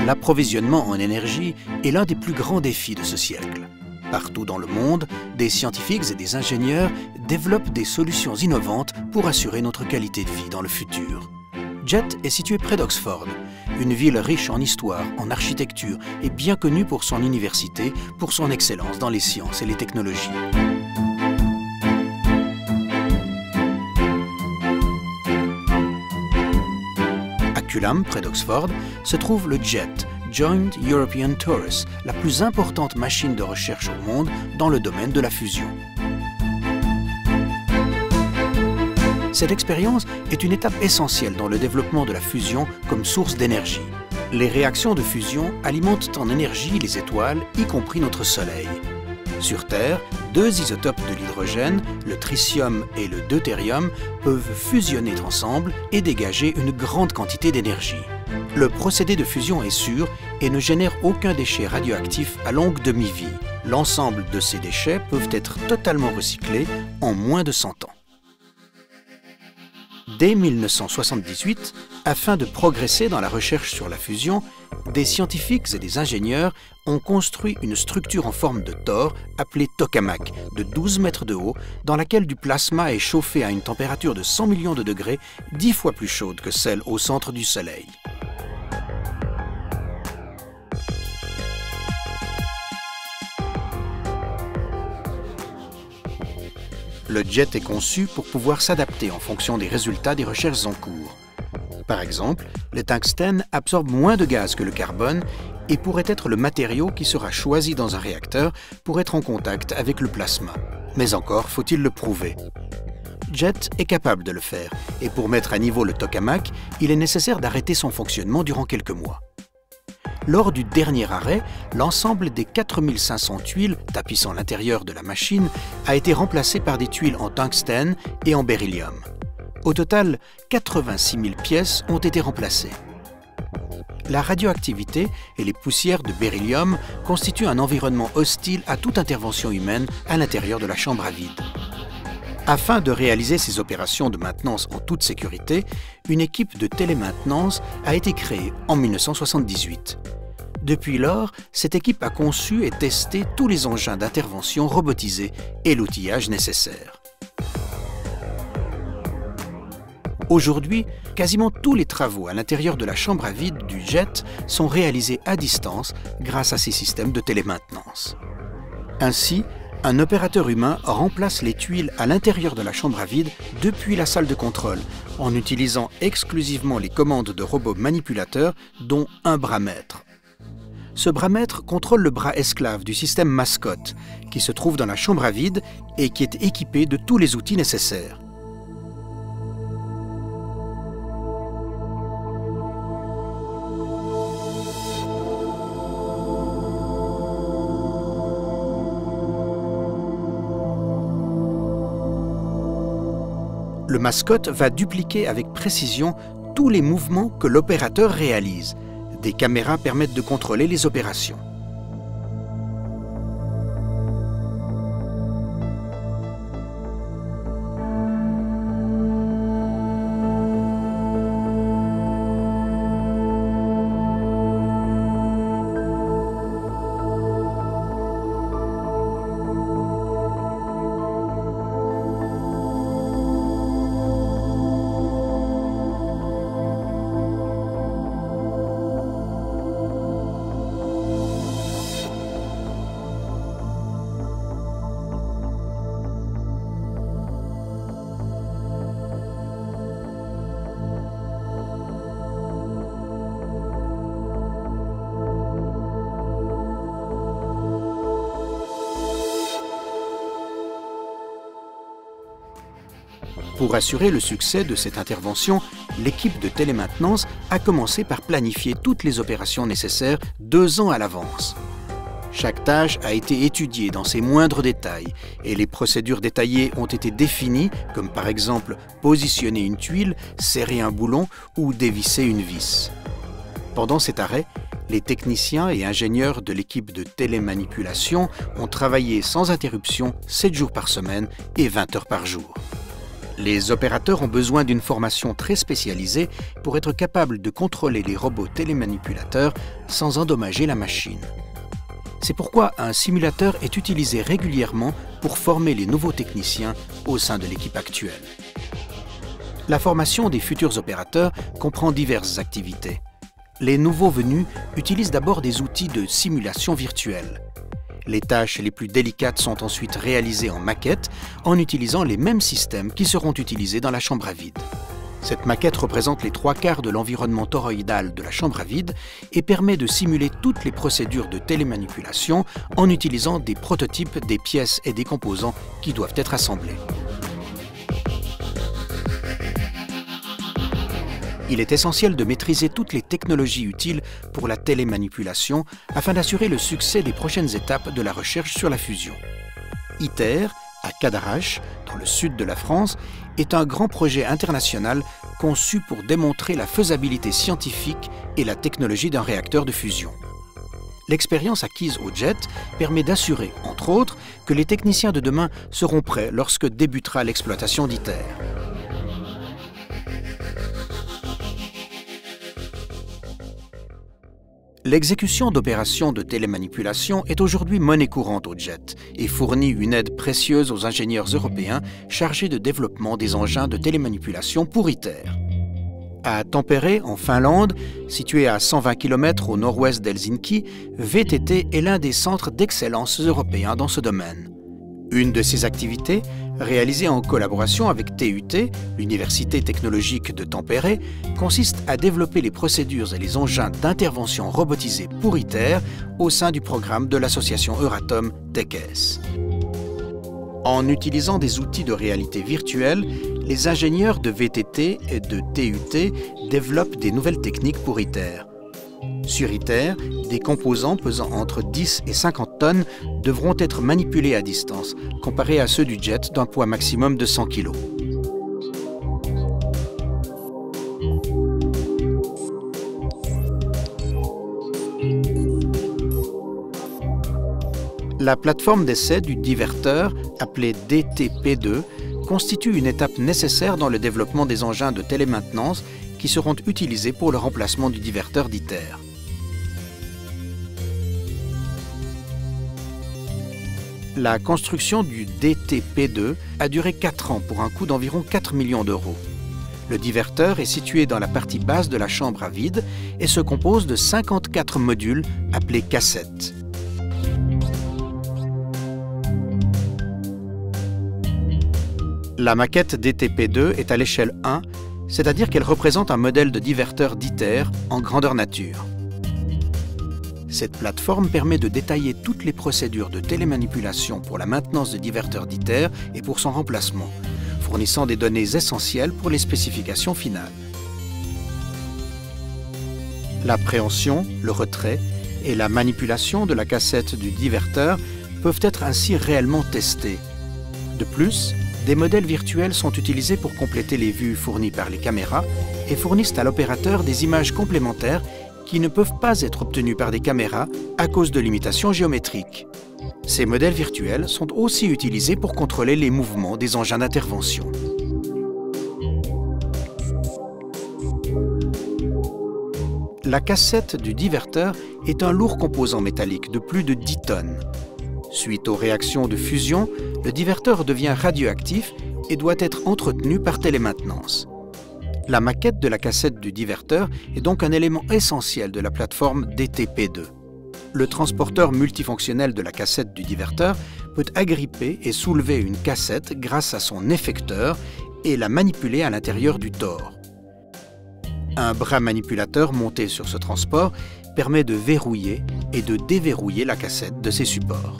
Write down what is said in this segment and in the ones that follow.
l'approvisionnement en énergie est l'un des plus grands défis de ce siècle. Partout dans le monde, des scientifiques et des ingénieurs développent des solutions innovantes pour assurer notre qualité de vie dans le futur. Jet est situé près d'Oxford, une ville riche en histoire, en architecture et bien connue pour son université, pour son excellence dans les sciences et les technologies. À Culham, près d'Oxford, se trouve le JET, Joint European Torus, la plus importante machine de recherche au monde dans le domaine de la fusion. Cette expérience est une étape essentielle dans le développement de la fusion comme source d'énergie. Les réactions de fusion alimentent en énergie les étoiles, y compris notre Soleil. Sur Terre, deux isotopes de l'hydrogène, le tritium et le deutérium, peuvent fusionner ensemble et dégager une grande quantité d'énergie. Le procédé de fusion est sûr et ne génère aucun déchet radioactif à longue demi-vie. L'ensemble de ces déchets peuvent être totalement recyclés en moins de 100 ans. Dès 1978, afin de progresser dans la recherche sur la fusion, des scientifiques et des ingénieurs ont construit une structure en forme de tore appelée tokamak de 12 mètres de haut, dans laquelle du plasma est chauffé à une température de 100 millions de degrés, 10 fois plus chaude que celle au centre du Soleil. Le jet est conçu pour pouvoir s'adapter en fonction des résultats des recherches en cours. Par exemple, le tungstène absorbe moins de gaz que le carbone et pourrait être le matériau qui sera choisi dans un réacteur pour être en contact avec le plasma. Mais encore faut-il le prouver. Jet est capable de le faire et pour mettre à niveau le tokamak, il est nécessaire d'arrêter son fonctionnement durant quelques mois. Lors du dernier arrêt, l'ensemble des 4500 tuiles tapissant l'intérieur de la machine a été remplacé par des tuiles en tungstène et en beryllium. Au total, 86 000 pièces ont été remplacées. La radioactivité et les poussières de beryllium constituent un environnement hostile à toute intervention humaine à l'intérieur de la chambre à vide. Afin de réaliser ces opérations de maintenance en toute sécurité, une équipe de télémaintenance a été créée en 1978. Depuis lors, cette équipe a conçu et testé tous les engins d'intervention robotisés et l'outillage nécessaire. Aujourd'hui, quasiment tous les travaux à l'intérieur de la chambre à vide du jet sont réalisés à distance grâce à ces systèmes de télémaintenance. Ainsi, un opérateur humain remplace les tuiles à l'intérieur de la chambre à vide depuis la salle de contrôle, en utilisant exclusivement les commandes de robots manipulateurs, dont un bras-maître. Ce bras-maître contrôle le bras esclave du système mascotte, qui se trouve dans la chambre à vide et qui est équipé de tous les outils nécessaires. Le mascotte va dupliquer avec précision tous les mouvements que l'opérateur réalise. Des caméras permettent de contrôler les opérations. Pour assurer le succès de cette intervention, l'équipe de télémaintenance a commencé par planifier toutes les opérations nécessaires 2 ans à l'avance. Chaque tâche a été étudiée dans ses moindres détails et les procédures détaillées ont été définies, comme par exemple positionner une tuile, serrer un boulon ou dévisser une vis. Pendant cet arrêt, les techniciens et ingénieurs de l'équipe de télémanipulation ont travaillé sans interruption 7 jours par semaine et 20 heures par jour. Les opérateurs ont besoin d'une formation très spécialisée pour être capables de contrôler les robots télémanipulateurs sans endommager la machine. C'est pourquoi un simulateur est utilisé régulièrement pour former les nouveaux techniciens au sein de l'équipe actuelle. La formation des futurs opérateurs comprend diverses activités. Les nouveaux venus utilisent d'abord des outils de simulation virtuelle. Les tâches les plus délicates sont ensuite réalisées en maquette en utilisant les mêmes systèmes qui seront utilisés dans la chambre à vide. Cette maquette représente les 3/4 de l'environnement toroïdal de la chambre à vide et permet de simuler toutes les procédures de télémanipulation en utilisant des prototypes des pièces et des composants qui doivent être assemblés. Il est essentiel de maîtriser toutes les technologies utiles pour la télémanipulation afin d'assurer le succès des prochaines étapes de la recherche sur la fusion. ITER, à Cadarache, dans le sud de la France, est un grand projet international conçu pour démontrer la faisabilité scientifique et la technologie d'un réacteur de fusion. L'expérience acquise au JET permet d'assurer, entre autres, que les techniciens de demain seront prêts lorsque débutera l'exploitation d'ITER. L'exécution d'opérations de télémanipulation est aujourd'hui monnaie courante au JET et fournit une aide précieuse aux ingénieurs européens chargés de développement des engins de télémanipulation pour ITER. À Tampere, en Finlande, situé à 120 km au nord-ouest d'Helsinki, VTT est l'un des centres d'excellence européens dans ce domaine. Une de ces activités, réalisée en collaboration avec TUT, l'Université technologique de Tampere, consiste à développer les procédures et les engins d'intervention robotisés pour ITER au sein du programme de l'association Euratom TechS. En utilisant des outils de réalité virtuelle, les ingénieurs de VTT et de TUT développent des nouvelles techniques pour ITER. Sur ITER, des composants pesant entre 10 et 50 tonnes devront être manipulés à distance, comparés à ceux du JET d'un poids maximum de 100 kg. La plateforme d'essai du diverteur, appelée DTP2, constitue une étape nécessaire dans le développement des engins de télémaintenance qui seront utilisés pour le remplacement du diverteur d'ITER. La construction du DTP2 a duré 4 ans pour un coût d'environ 4 millions d'euros. Le diverteur est situé dans la partie basse de la chambre à vide et se compose de 54 modules appelés cassettes. La maquette DTP2 est à l'échelle 1, c'est-à-dire qu'elle représente un modèle de diverteur d'ITER en grandeur nature. Cette plateforme permet de détailler toutes les procédures de télémanipulation pour la maintenance de diverteurs d'ITER et pour son remplacement, fournissant des données essentielles pour les spécifications finales. L'appréhension, le retrait et la manipulation de la cassette du diverteur peuvent être ainsi réellement testés. De plus, des modèles virtuels sont utilisés pour compléter les vues fournies par les caméras et fournissent à l'opérateur des images complémentaires qui ne peuvent pas être obtenues par des caméras à cause de limitations géométriques. Ces modèles virtuels sont aussi utilisés pour contrôler les mouvements des engins d'intervention. La cassette du diverteur est un lourd composant métallique de plus de 10 tonnes. Suite aux réactions de fusion, le diverteur devient radioactif et doit être entretenu par télémaintenance. La maquette de la cassette du diverteur est donc un élément essentiel de la plateforme DTP2. Le transporteur multifonctionnel de la cassette du diverteur peut agripper et soulever une cassette grâce à son effecteur et la manipuler à l'intérieur du tore. Un bras manipulateur monté sur ce transport permet de verrouiller et de déverrouiller la cassette de ses supports.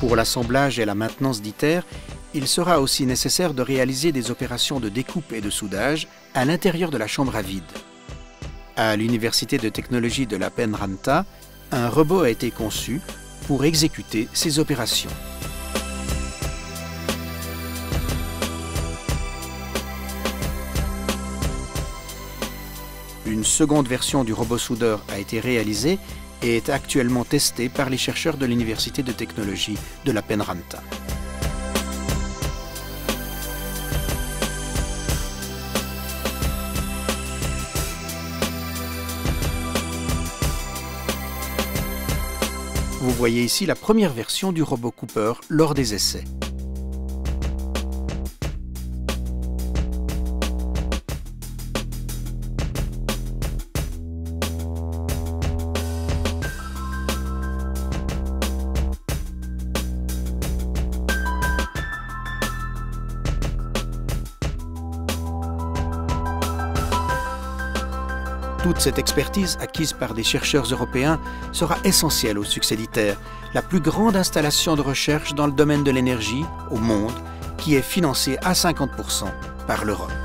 Pour l'assemblage et la maintenance d'ITER, il sera aussi nécessaire de réaliser des opérations de découpe et de soudage à l'intérieur de la chambre à vide. À l'Université de technologie de Lappeenranta, un robot a été conçu pour exécuter ces opérations. Une seconde version du robot soudeur a été réalisée et est actuellement testée par les chercheurs de l'Université de technologie de la Penranta. Vous voyez ici la première version du robot Cooper lors des essais. Toute cette expertise acquise par des chercheurs européens sera essentielle au succès d'ITER, la plus grande installation de recherche dans le domaine de l'énergie au monde, qui est financée à 50% par l'Europe.